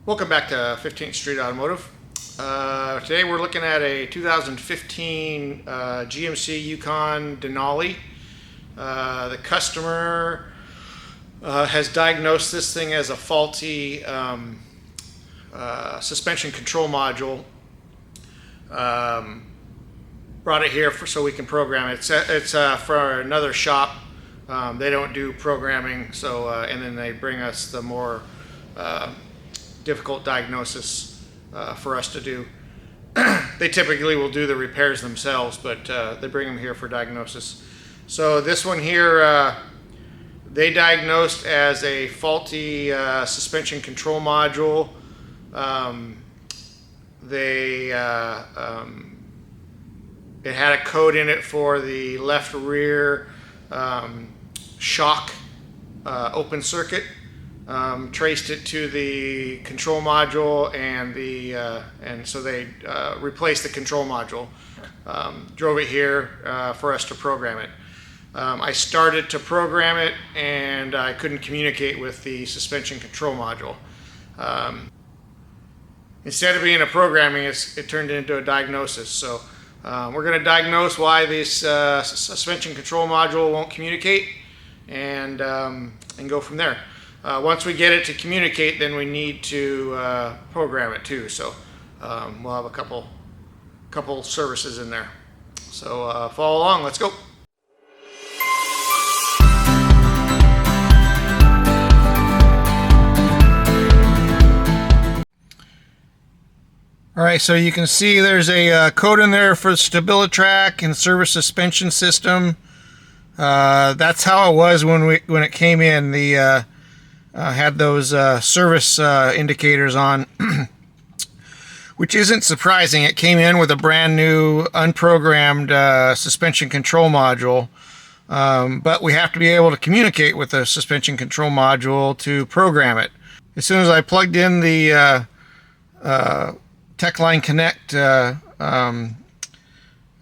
Welcome back to 15th Street Automotive. Today we're looking at a 2015 GMC Yukon Denali. The customer has diagnosed this thing as a faulty suspension control module. Brought it here so we can program it. It's for another shop. They don't do programming, so and then they bring us the more difficult diagnosis for us to do. They typically will do the repairs themselves, but they bring them here for diagnosis. So this one here, they diagnosed as a faulty suspension control module. It had a code in it for the left rear shock open circuit. Traced it to the control module, and so they replaced the control module. Drove it here for us to program it. I started to program it, and I couldn't communicate with the suspension control module. Instead of being a programming, it turned into a diagnosis. So we're going to diagnose why this suspension control module won't communicate, and go from there. Once we get it to communicate, then we need to program it too. So we'll have a couple services in there. So follow along. Let's go. All right, so you can see there's a code in there for StabiliTrak and service suspension system. That's how it was when it came in. The had those service indicators on, which isn't surprising. It came in with a brand new unprogrammed suspension control module, but we have to be able to communicate with the suspension control module to program it. As soon as I plugged in the TechLine Connect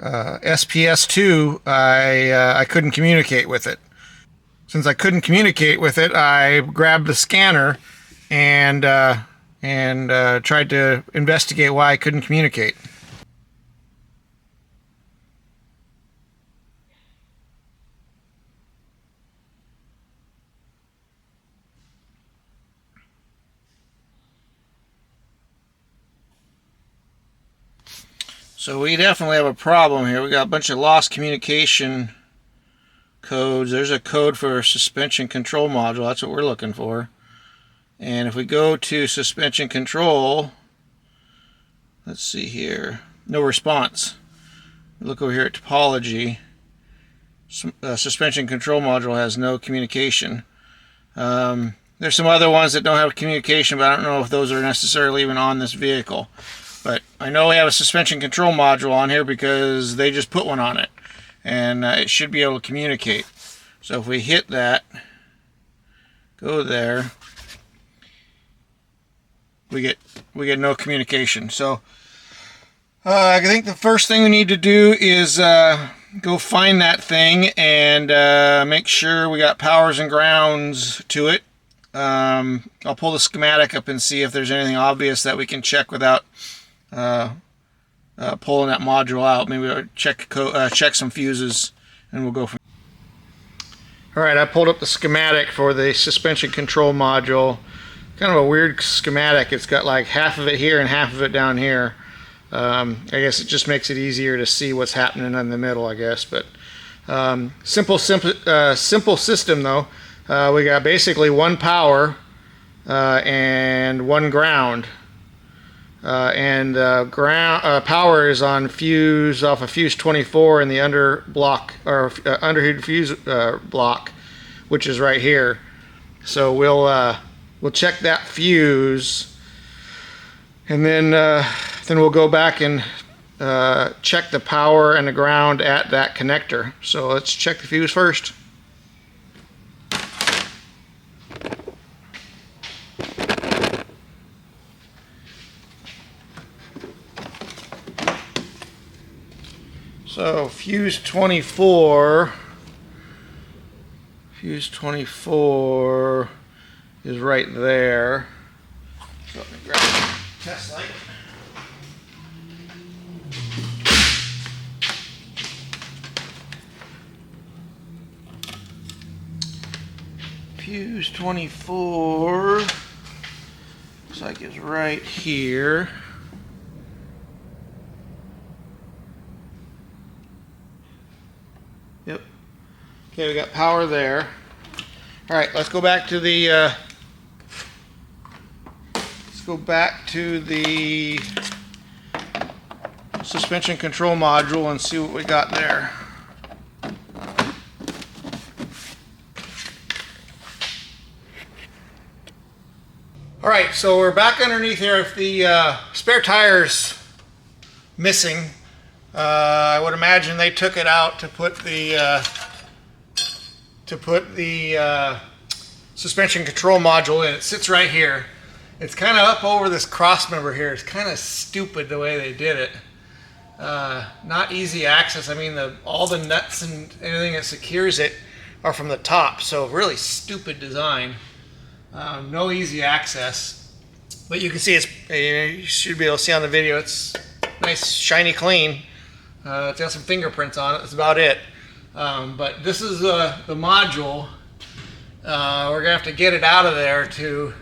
SPS2, I couldn't communicate with it. Since I couldn't communicate with it, I grabbed the scanner and tried to investigate why I couldn't communicate. So we definitely have a problem here. We got a bunch of lost communication codes. There's a code for suspension control module. That's what we're looking for. And if we go to suspension control, let's see here, no response. Look over here at topology. Suspension control module has no communication. There's some other ones that don't have communication, but I don't know if those are necessarily even on this vehicle. But I know we have a suspension control module on here because they just put one on it, and it should be able to communicate. So if we hit that, go there, we get no communication. So I think the first thing we need to do is go find that thing and make sure we got powers and grounds to it. I'll pull the schematic up and see if there's anything obvious that we can check without pulling that module out. Maybe we'll check some fuses, and we'll go from. All right, I pulled up the schematic for the suspension control module. Kind of a weird schematic. It's got like half of it here and half of it down here. I guess it just makes it easier to see what's happening in the middle, I guess. But simple system though. We got basically one power and one ground. Power is on fuse off of fuse 24 in the under block, or underhood fuse block, which is right here. So we'll check that fuse, and then we'll go back and check the power and the ground at that connector. So let's check the fuse first. So fuse 24 is right there. So let me grab the test light. Fuse 24. Looks like it's right here. Yep. Okay, we got power there. All right, let's go back to the suspension control module and see what we got there. All right, so we're back underneath here. If the spare tire's missing, I would imagine they took it out to put the suspension control module in. It sits right here. It's kind of up over this cross member here. It's kind of stupid the way they did it. Not easy access. I mean, all the nuts and anything that secures it are from the top, so really stupid design. No easy access. But you can see you should be able to see on the video, it's nice, shiny, clean. It's got some fingerprints on it. That's about it. But this is the module. We're gonna have to get it out of there to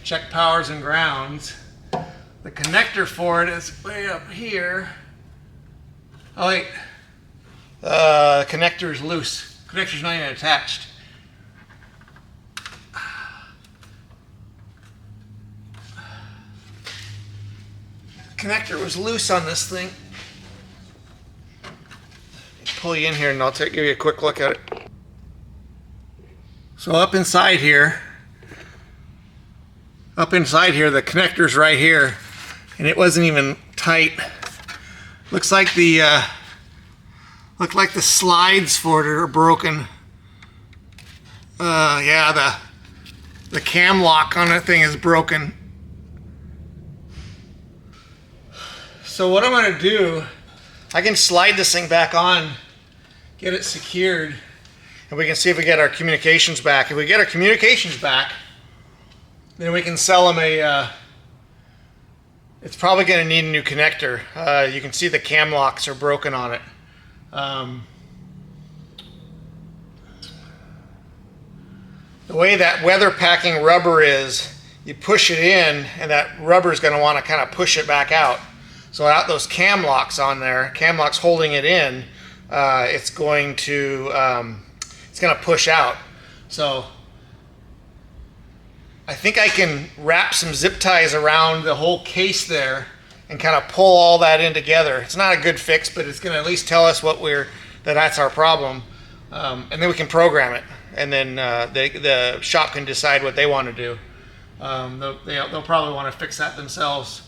check powers and grounds. The connector for it is way up here. Oh wait, the connector is loose. The connector's not even attached. The connector was loose on this thing. Pull you in here and I'll give you a quick look at it. So up inside here, the connector's right here, and it wasn't even tight. Looks like the slides for it are broken. Yeah, the cam lock on that thing is broken. So what I'm gonna do, I can slide this thing back on, get it secured, and we can see if we get our communications back. If we get our communications back, then we can sell them it's probably going to need a new connector. You can see the cam locks are broken on it. The way that weather packing rubber is, you push it in and that rubber is going to want to kind of push it back out. So without those cam locks on there, cam locks holding it in, it's going to push out. So I think I can wrap some zip ties around the whole case there and kind of pull all that in together. It's not a good fix, but it's going to at least tell us that's our problem, and then we can program it, and then the shop can decide what they want to do. They'll probably want to fix that themselves.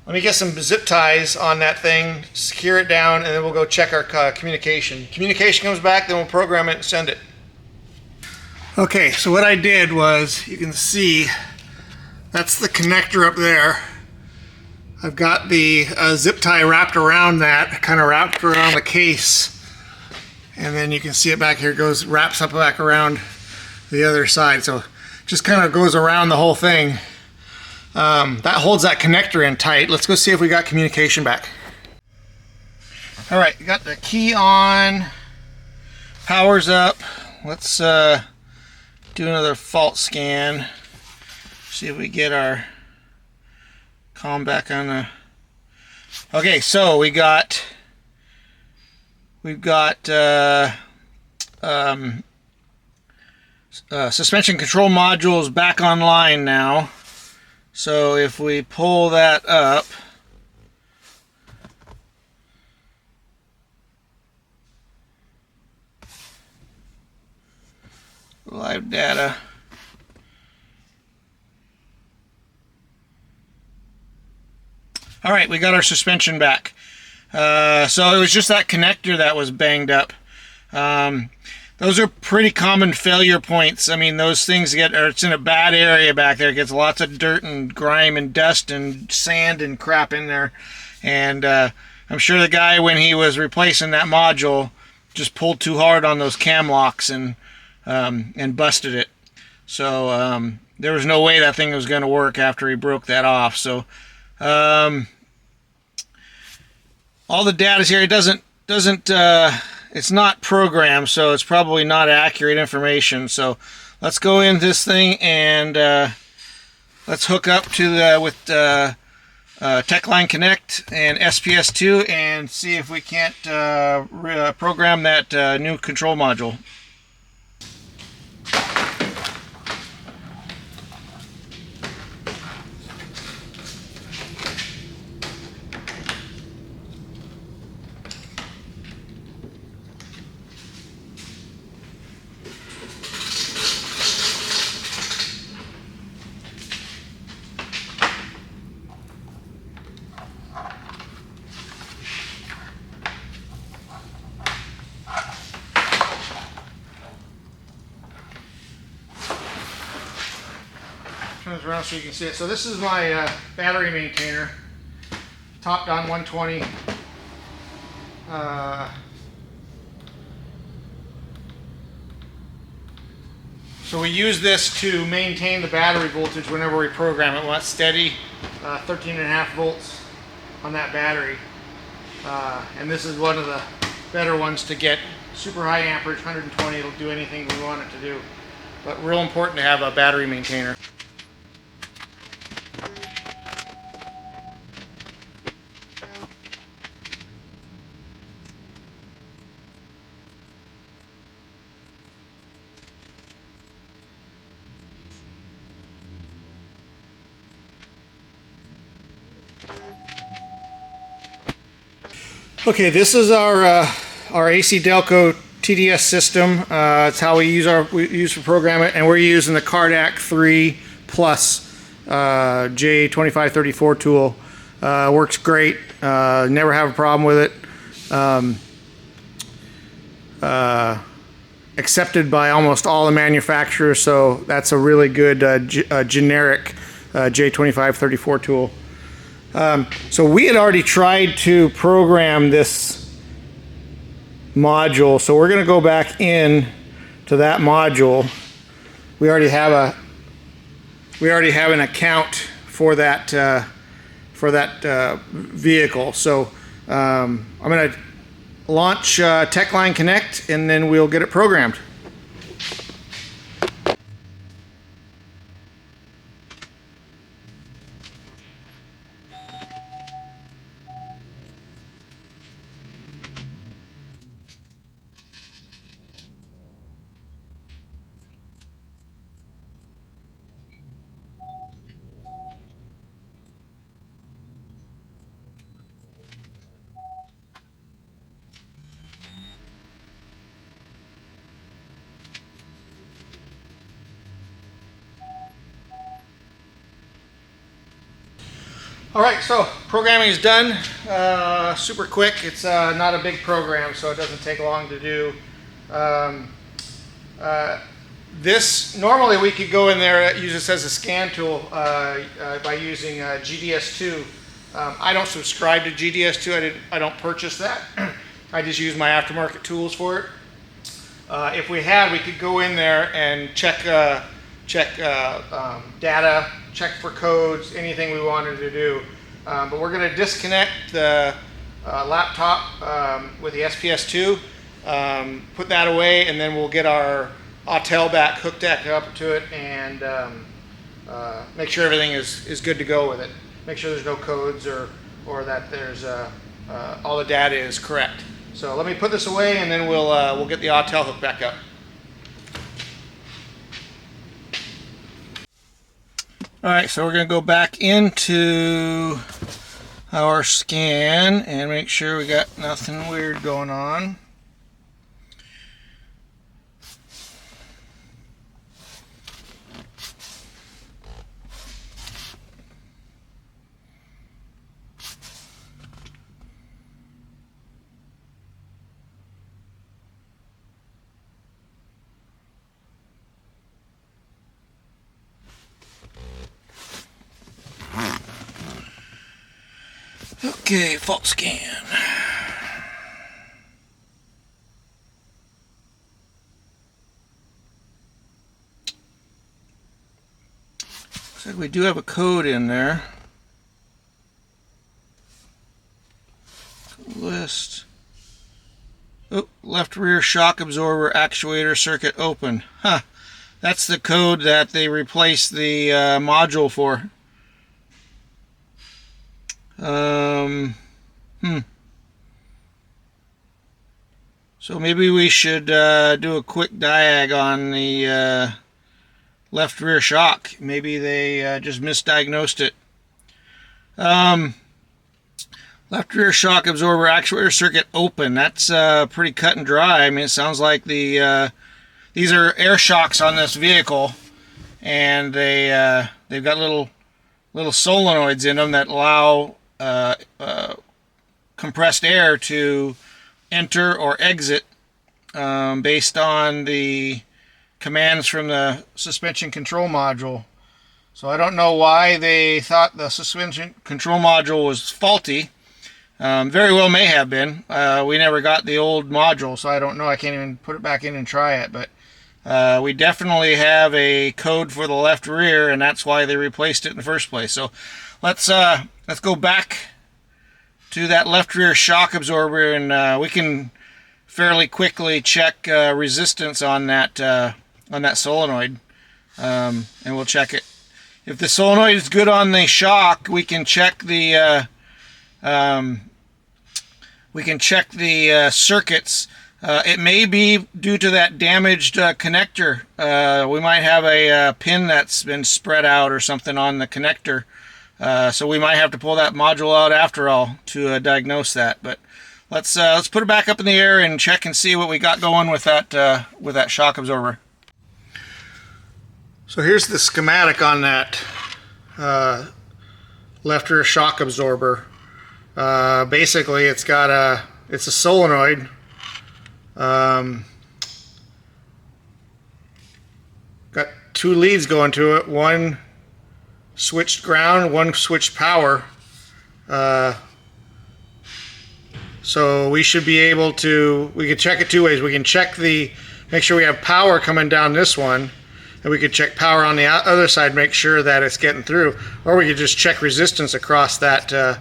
Let me get some zip ties on that thing, secure it down, and then we'll go check our communication. Communication comes back, then we'll program it and send it. Okay, so what I did was, you can see, that's the connector up there. I've got the zip tie wrapped around that, kind of wrapped around the case. And then you can see it back here, wraps up back around the other side. So just kind of goes around the whole thing. That holds that connector in tight. Let's go see if we got communication back. All right, got the key on, power's up. Let's do another fault scan. See if we get our comm back on the. Okay, so we've got suspension control modules back online now. So if we pull that up, live data. All right, we got our suspension back. So it was just that connector that was banged up. Those are pretty common failure points. I mean, those things it's in a bad area back there. It gets lots of dirt and grime and dust and sand and crap in there. And I'm sure the guy, when he was replacing that module, just pulled too hard on those cam locks and busted it. So there was no way that thing was going to work after he broke that off. So all the data is here. It doesn't it's not programmed, so it's probably not accurate information. So let's go in this thing and let's hook up to with TechLine Connect and SPS2 and see if we can't program that new control module. Turns around so you can see it. So this is my battery maintainer, topped on 120. So we use this to maintain the battery voltage whenever we program it. We want steady 13.5 volts on that battery. And this is one of the better ones to get super high amperage, 120. It'll do anything we want it to do. But real important to have a battery maintainer. Okay, this is our AC Delco TDS system. It's how we use for programming, and we're using the Cardac 3 Plus J2534 tool. Works great. Never have a problem with it. Accepted by almost all the manufacturers, so that's a really good generic J2534 tool. So we had already tried to program this module, so we're going to go back in to that module. We already have an account for that vehicle. So I'm going to launch TechLine Connect, and then we'll get it programmed. Alright, so programming is done. Super quick. It's not a big program, so it doesn't take long to do. This, normally we could go in there, use this as a scan tool by using GDS2. I don't subscribe to GDS2. I don't purchase that. I just use my aftermarket tools for it. If we had, we could go in there and check data, check for codes, anything we wanted to do. But we're going to disconnect the laptop with the SPS2, put that away, and then we'll get our Autel back hooked up to it, and make sure everything is good to go with it. Make sure there's no codes or that there's all the data is correct. So let me put this away, and then we'll get the Autel hooked back up. Alright, so we're going to go back into our scan and make sure we got nothing weird going on. Okay, fault scan. Looks like we do have a code in there. List. Oh, left rear shock absorber actuator circuit open. Huh. That's the code that they replaced the module for. So maybe we should do a quick diag on the left rear shock. Maybe they just misdiagnosed it. Left rear shock absorber actuator circuit open. That's pretty cut and dry. I mean, it sounds like these are air shocks on this vehicle, and they've got little solenoids in them that allow compressed air to enter or exit based on the commands from the suspension control module. So I don't know why they thought the suspension control module was faulty. Very well may have been. We never got the old module, so I don't know. I can't even put it back in and try it, but we definitely have a code for the left rear, and that's why they replaced it in the first place. So let's go back to that left rear shock absorber, and we can fairly quickly check resistance on that solenoid, and we'll check it. If the solenoid is good on the shock, we can check the circuits. It may be due to that damaged connector. We might have a pin that's been spread out or something on the connector. So we might have to pull that module out after all to diagnose that. But let's put it back up in the air and check and see what we got going with that shock absorber. So here's the schematic on that left rear shock absorber. Basically, it's a solenoid. Got two leads going to it. One switched ground, one switched power. So we should be able to. We can check it two ways. We can check make sure we have power coming down this one, and we could check power on the other side, make sure that it's getting through. Or we could just check resistance across that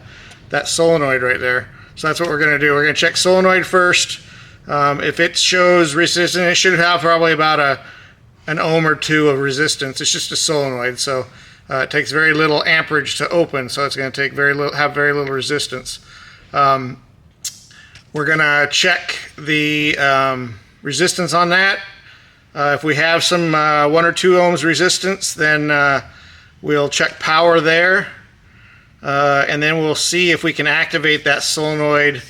solenoid right there. So that's what we're going to do. We're going to check solenoid first. If it shows resistance, it should have probably about an ohm or two of resistance. It's just a solenoid, so it takes very little amperage to open, so it's going to take very little resistance. We're going to check the resistance on that. If we have some 1 or 2 ohms resistance, then we'll check power there. And then we'll see if we can activate that solenoid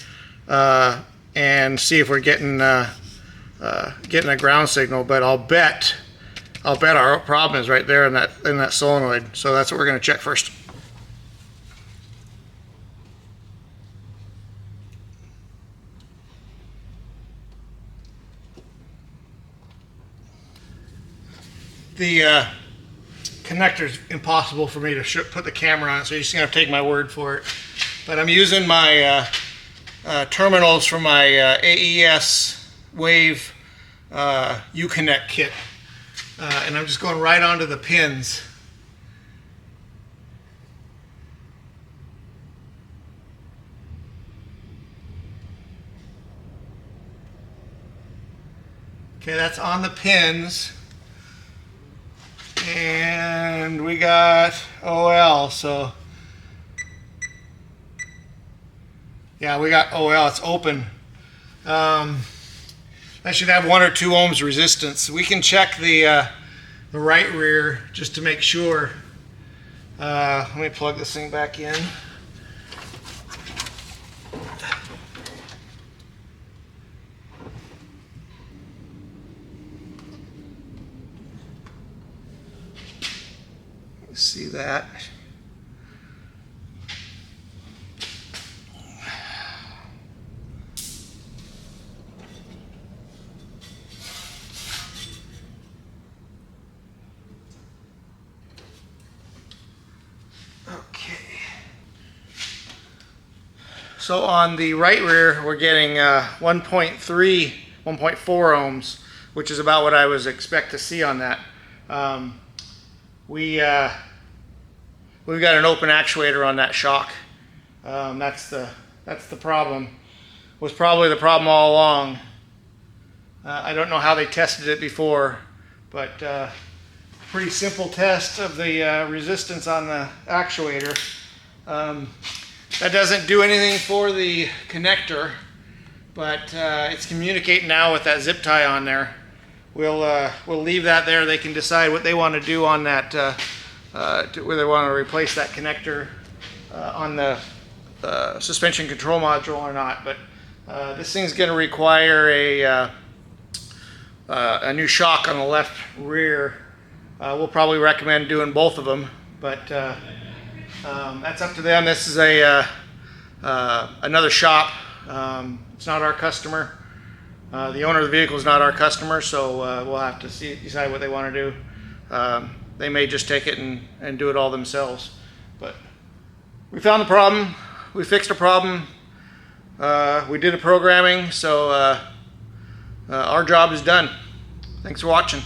and see if we're getting a ground signal. But I'll bet our problem is right there in that solenoid. So that's what we're going to check first. The connector's impossible for me to put the camera on, so you're just gonna have to take my word for it. But I'm using my terminals from my AES Wave Uconnect kit, and I'm just going right onto the pins. Okay, that's on the pins. And we got OL, so yeah, we got OL, it's open. That should have 1 or 2 ohms resistance. We can check the right rear just to make sure. Let me plug this thing back in. See that? Okay. So on the right rear, we're getting 1.3, 1.4 ohms, which is about what I was expect to see on that. We we've got an open actuator on that shock. That's the problem. Was probably the problem all along. I don't know how they tested it before, but pretty simple test of the resistance on the actuator. That doesn't do anything for the connector, but it's communicating now with that zip tie on there. We'll leave that there. They can decide what they want to do on that, whether they want to replace that connector on the suspension control module or not. But this thing's going to require a new shock on the left rear. We'll probably recommend doing both of them, but that's up to them. This is another shop. It's not our customer. The owner of the vehicle is not our customer, so we'll have to decide what they want to do. They may just take it and do it all themselves. But we found the problem. We fixed the problem. We did the programming, so our job is done. Thanks for watching.